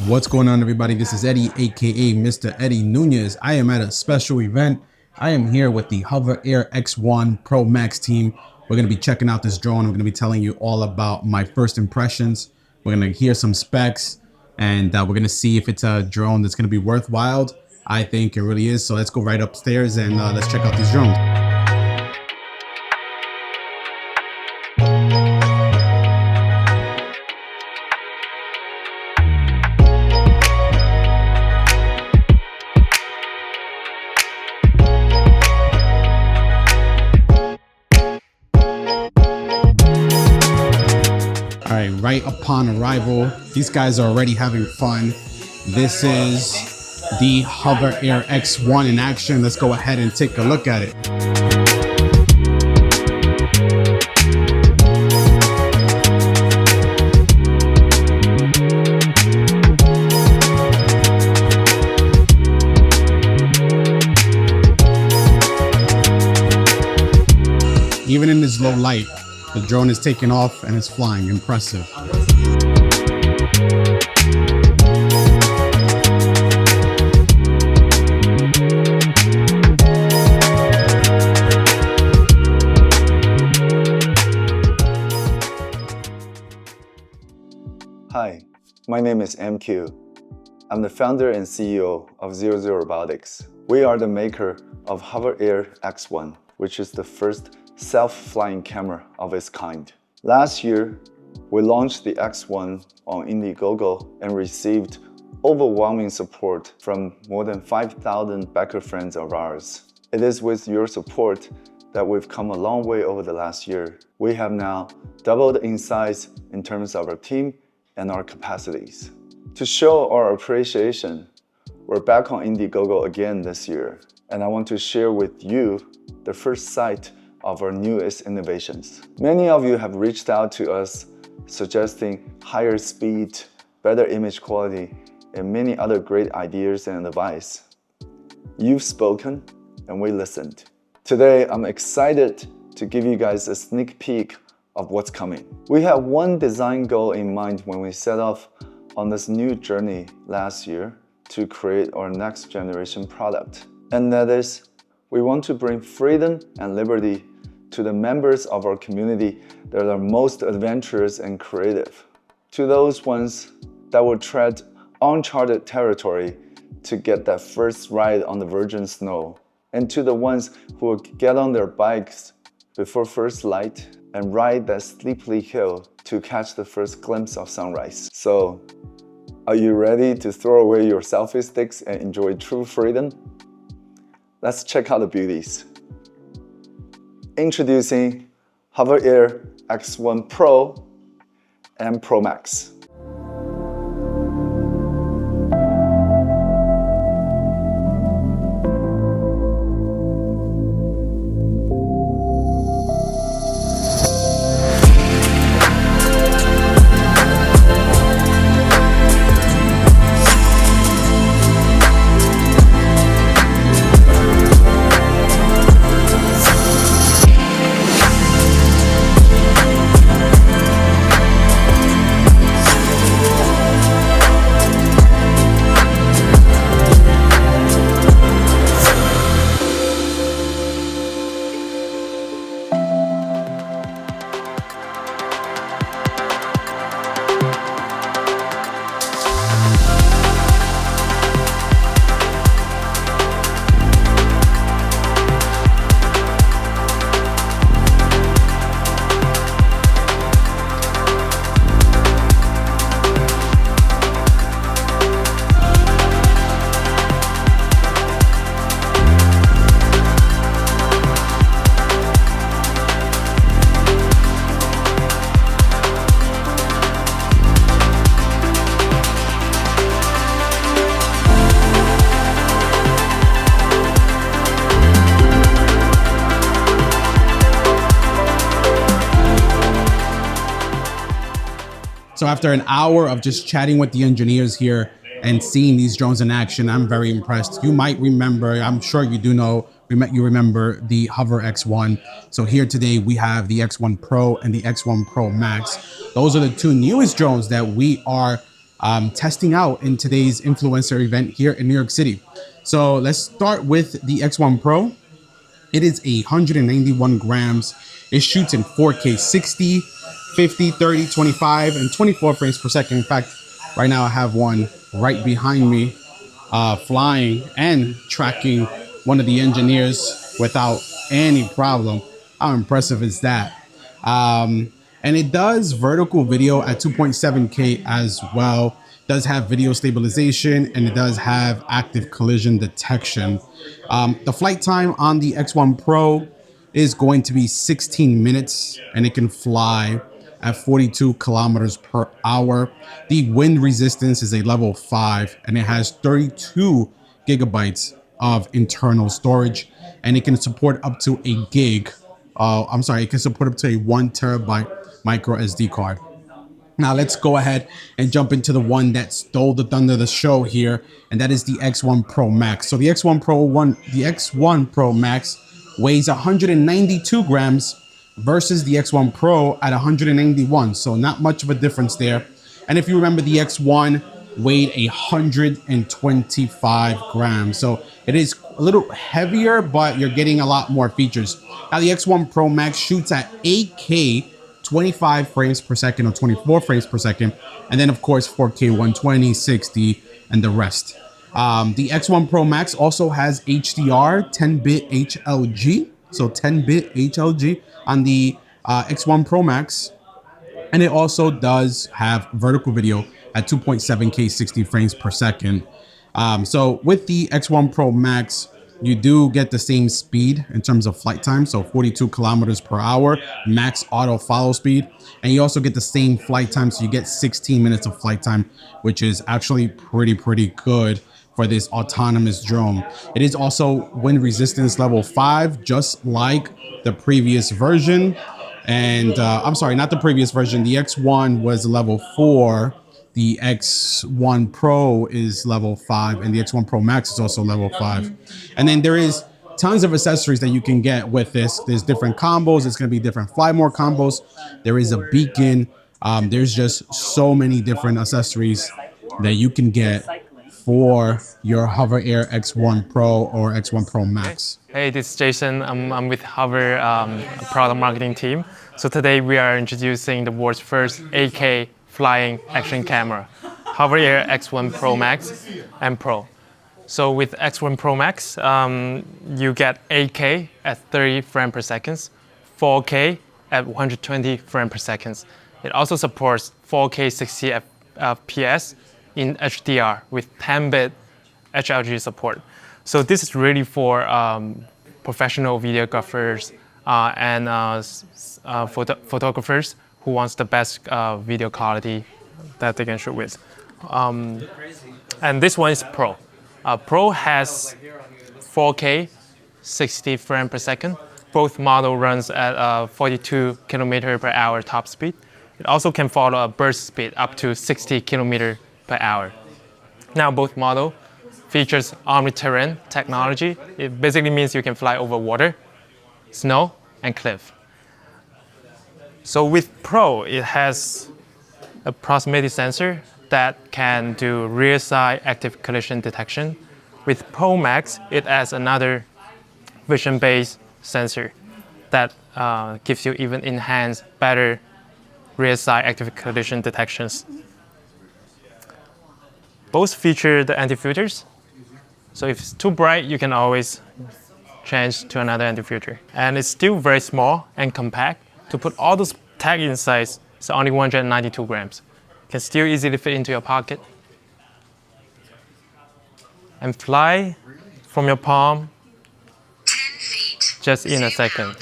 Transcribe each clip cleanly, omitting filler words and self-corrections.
What's going on, everybody? This is Eddie, aka Mr. Eddie Nunez. I am at a special event. I am here with the HOVERAir X1 PROMAX team. We're going to be checking out this drone. I'm going to be telling you all about my first impressions. We're going to hear some specs, and we're going to see if it's a drone that's going to be worthwhile. I think it really is. So let's go right upstairs and let's check out these drones. All right, right upon arrival, these guys are already having fun. This is the HOVERAir X1 in action. Let's go ahead and take a look at it. Even in this low light, the drone is taking off and it's flying. Impressive. Hi, my name is MQ. I'm the founder and CEO of 00 Robotics. We are the maker of HOVERAir X1, which is the first self-flying camera of its kind. Last year, we launched the X1 on Indiegogo and received overwhelming support from more than 5,000 backer friends of ours. It is with your support that we've come a long way over the last year. We have now doubled in size in terms of our team and our capacities. To show our appreciation, we're back on Indiegogo again this year, and I want to share with you the first sight of our newest innovations. Many of you have reached out to us suggesting higher speed, better image quality, and many other great ideas and advice. You've spoken and we listened. Today, I'm excited to give you guys a sneak peek of what's coming. We had one design goal in mind when we set off on this new journey last year to create our next generation product. And that is, we want to bring freedom and liberty to the members of our community that are most adventurous and creative, to those ones that will tread uncharted territory to get that first ride on the virgin snow, and to the ones who will get on their bikes before first light and ride that steeply hill to catch the first glimpse of sunrise. So, are you ready to throw away your selfie sticks and enjoy true freedom? Let's check out the beauties. Introducing HOVERAir X1 Pro and PROMAX. So after an hour of just chatting with the engineers here and seeing these drones in action, I'm very impressed. You might remember, I'm sure you do know, you remember the HOVERAir X1. So here today we have the X1 Pro and the X1 Pro Max. Those are the two newest drones that we are testing out in today's influencer event here in New York City. So let's start with the X1 Pro. It is 191 grams. It shoots in 4K 60, 50, 30, 25, and 24 frames per second. In fact, right now I have one right behind me flying and tracking one of the engineers without any problem. How impressive is that? And it does vertical video at 2.7K as well. It does have video stabilization, and it does have active collision detection. The flight time on the X1 Pro is going to be 16 minutes, and it can fly at 42 kilometers per hour. The wind resistance is a level 5, and it has 32 gigabytes of internal storage, and it can support up to a gig. It can support up to a 1 terabyte micro SD card. Now let's go ahead and jump into the one that stole the thunder of the show here, and that is the X1 Pro Max. So the X1 Pro Max weighs 192 grams versus the X1 Pro at 191. So not much of a difference there. And if you remember, the X1 weighed 125 grams. So it is a little heavier, but you're getting a lot more features. Now the X1 Pro Max shoots at 8K 25 frames per second or 24 frames per second, and then of course 4K 120, 60, and the rest. The X1 Pro Max also has HDR 10-bit HLG, so 10-bit HLG on the X1 Pro Max, and it also does have vertical video at 2.7K 60 frames per second. So with the X1 Pro Max, you do get the same speed in terms of flight time, so 42 kilometers per hour, max auto follow speed. And you also get the same flight time, so you get 16 minutes of flight time, which is actually pretty good for this autonomous drone. It is also wind resistance level 5, just like the previous version. And I'm sorry, not the previous version. The X1 was level 4. The X1 Pro is level 5, and the X1 Pro Max is also level 5. And then there is tons of accessories that you can get with this. There's different combos. It's going to be different fly more combos. There is a beacon. There's just so many different accessories that you can get for your HOVERAir X1 Pro or X1 Pro Max. Hey, this is Jason. I'm with Hover product marketing team. So today we are introducing the world's first 8K flying action camera, HOVERAir X1 PROMAX and Pro. So with X1 PROMAX, you get 8K at 30 frames per second, 4K at 120 frames per second. It also supports 4K 60 FPS in HDR with 10-bit HLG support. So this is really for professional videographers and photographers who wants the best video quality that they can shoot with. And this one is Pro. Pro has 4K 60 frames per second. Both model runs at 42 kilometers per hour top speed. It also can follow a burst speed up to 60 kilometers per hour. Now both model features OmniTerrain technology. It basically means you can fly over water, snow, and cliff. So with Pro, it has a proximity sensor that can do rear side active collision detection. With Pro Max, it adds another vision-based sensor that gives you even enhanced, better rear side active collision detections. Both feature the anti-filters. So if it's too bright, you can always change to another anti-filter. And it's still very small and compact. To put all those tag inside, it's only 192 grams. It can still easily fit into your pocket. And fly from your palm 10 feet. just in a second.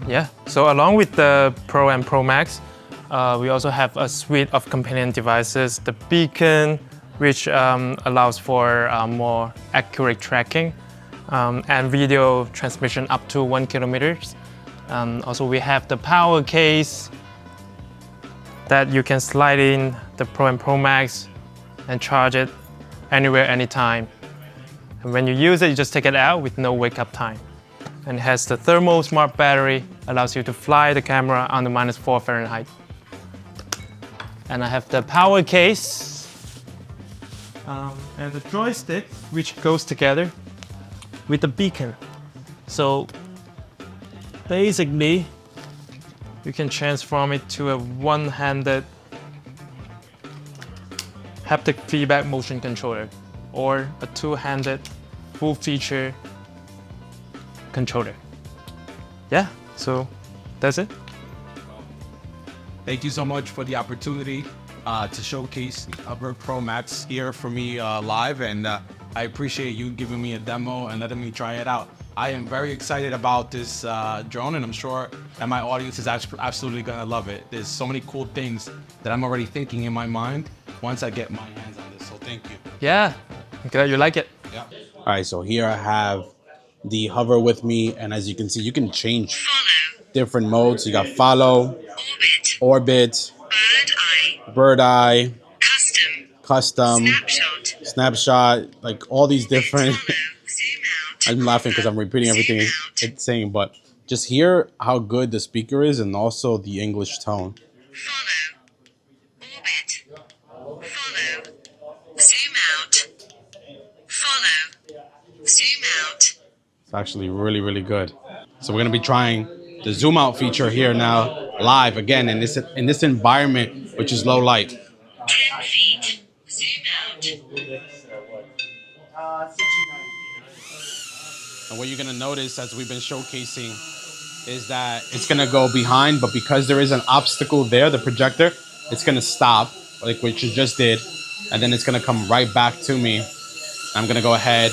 Yeah, so along with the Pro and Pro Max, we also have a suite of companion devices. The beacon, which allows for more accurate tracking. and video transmission up to 1 kilometers. Also, we have the power case that you can slide in the Pro and Pro Max and charge it anywhere, anytime. And when you use it, you just take it out with no wake-up time. And it has the thermal smart battery, allows you to fly the camera under -4 Fahrenheit. And I have the power case and the joystick, which goes together with the beacon. So basically, you can transform it to a one-handed haptic feedback motion controller or a two-handed full-feature controller. Yeah, so that's it. Thank you so much for the opportunity to showcase HOVERAir PROMAX here for me live, and I appreciate you giving me a demo and letting me try it out. I am very excited about this drone, and I'm sure that my audience is absolutely gonna love it. There's so many cool things that I'm already thinking in my mind once I get my hands on this, so thank you. Yeah, I'm glad you like it. Yeah. All right, so here I have the Hover with me, and as you can see, you can change different modes. You got follow, orbit, bird eye, custom, snapshot, like all these different. I'm laughing because I'm repeating everything it's saying, but just hear how good the speaker is and also the English tone. Follow, orbit, follow, zoom out, follow, zoom out. It's actually really, really good. So we're gonna be trying the zoom out feature here now live again in this environment, which is low light. 10 feet, zoom out. And what you're gonna notice as we've been showcasing is that it's gonna go behind, but because there is an obstacle there, the projector, it's gonna stop, like what you just did, and then it's gonna come right back to me. I'm gonna go ahead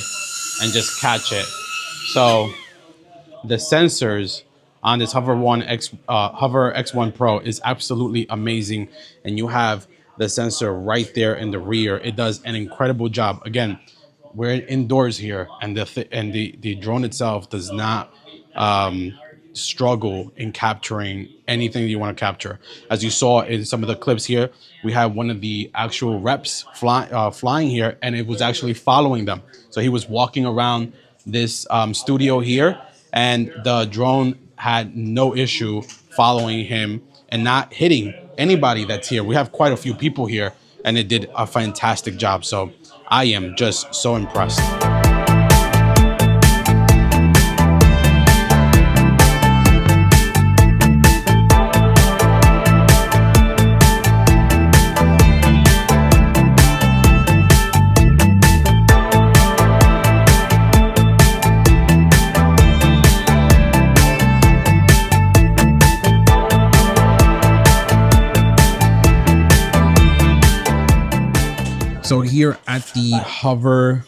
and just catch it. So the sensors on this HOVERAir X1 Pro is absolutely amazing, and you have the sensor right there in the rear. It does an incredible job. Again, we're indoors here, and the drone itself does not struggle in capturing anything that you want to capture. As you saw in some of the clips here, we had one of the actual reps flying here, and it was actually following them. So he was walking around this studio here, and the drone had no issue following him and not hitting anybody that's here. We have quite a few people here, and it did a fantastic job. So I am just so impressed. So here at the HOVERAir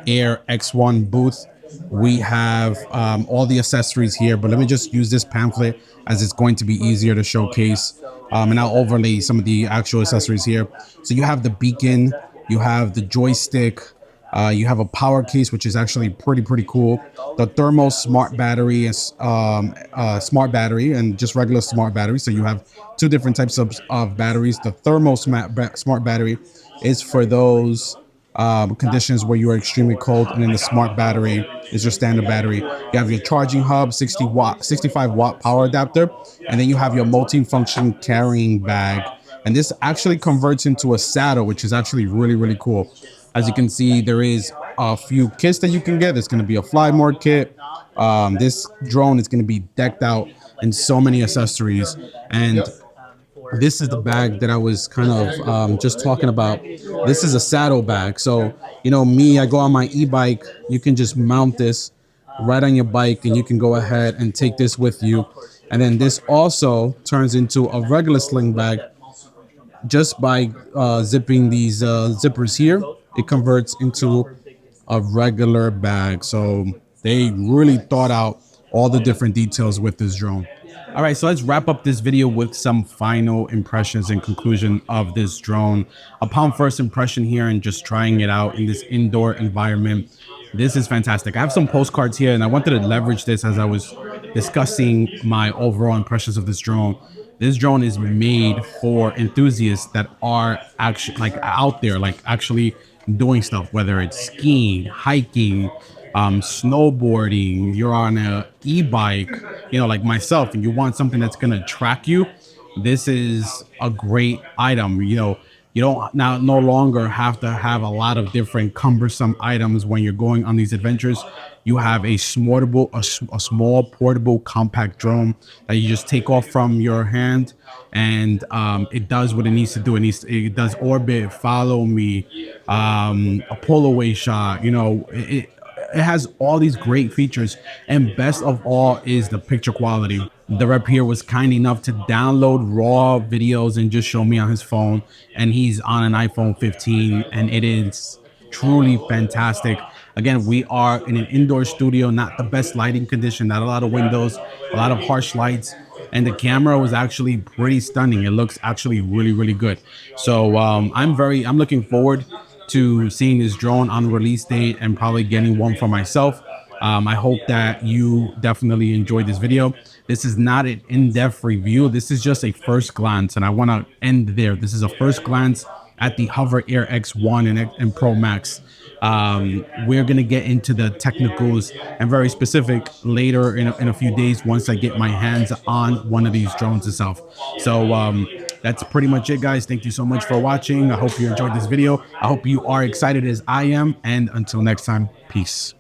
X1 booth, we have all the accessories here, but let me just use this pamphlet as it's going to be easier to showcase, and I'll overlay some of the actual accessories here. So you have the beacon, you have the joystick, you have a power case, which is actually pretty cool. The thermal smart battery is smart battery and just regular smart battery. So you have two different types of batteries. The thermal smart battery is for those conditions where you are extremely cold, and then the smart battery is your standard battery. You have your charging hub, 65 watt power adapter, and then you have your multi-function carrying bag. And this actually converts into a saddle, which is actually really cool. As you can see, there is a few kits that you can get. There's going to be a fly mode kit. This drone is going to be decked out in so many accessories, and this is the bag that I was kind of just talking about. This is a saddle bag. So, you know, I go on my e-bike. You can just mount this right on your bike, and you can go ahead and take this with you. And then this also turns into a regular sling bag just by zipping these zippers here. It converts into a regular bag. So they really thought out all the different details with this drone. All right, so let's wrap up this video with some final impressions and conclusion of this drone. Upon first impression here and just trying it out in this indoor environment, This is fantastic. I have some postcards here, and I wanted to leverage this as I was discussing my overall impressions of this drone. This drone is made for enthusiasts that are actually like out there, like actually doing stuff, whether it's skiing, hiking, snowboarding, you're on a e-bike, like myself, and you want something that's gonna track you. This is a great item. You don't now no longer have to have a lot of different cumbersome items when you're going on these adventures. You have a small portable compact drone that you just take off from your hand, and it does what it needs to do. It does orbit, follow me, a pull away shot. It has all these great features, and best of all is the picture quality. The rep here was kind enough to download raw videos and just show me on his phone, and he's on an iPhone 15, and it is truly fantastic. Again, we are in an indoor studio, not the best lighting condition, not a lot of windows, a lot of harsh lights, and the camera was actually pretty stunning. It looks actually really, really good. So I'm looking forward to seeing this drone on release date and probably getting one for myself. I hope that you definitely enjoyed this video. This is not an in-depth review. This is just a first glance, and I want to end there. This is a first glance at the HOVERAir X1 and Pro Max. We're going to get into the technicals and very specific later in a few days once I get my hands on one of these drones itself. So that's pretty much it, guys. Thank you so much for watching. I hope you enjoyed this video. I hope you are excited as I am. And until next time, peace.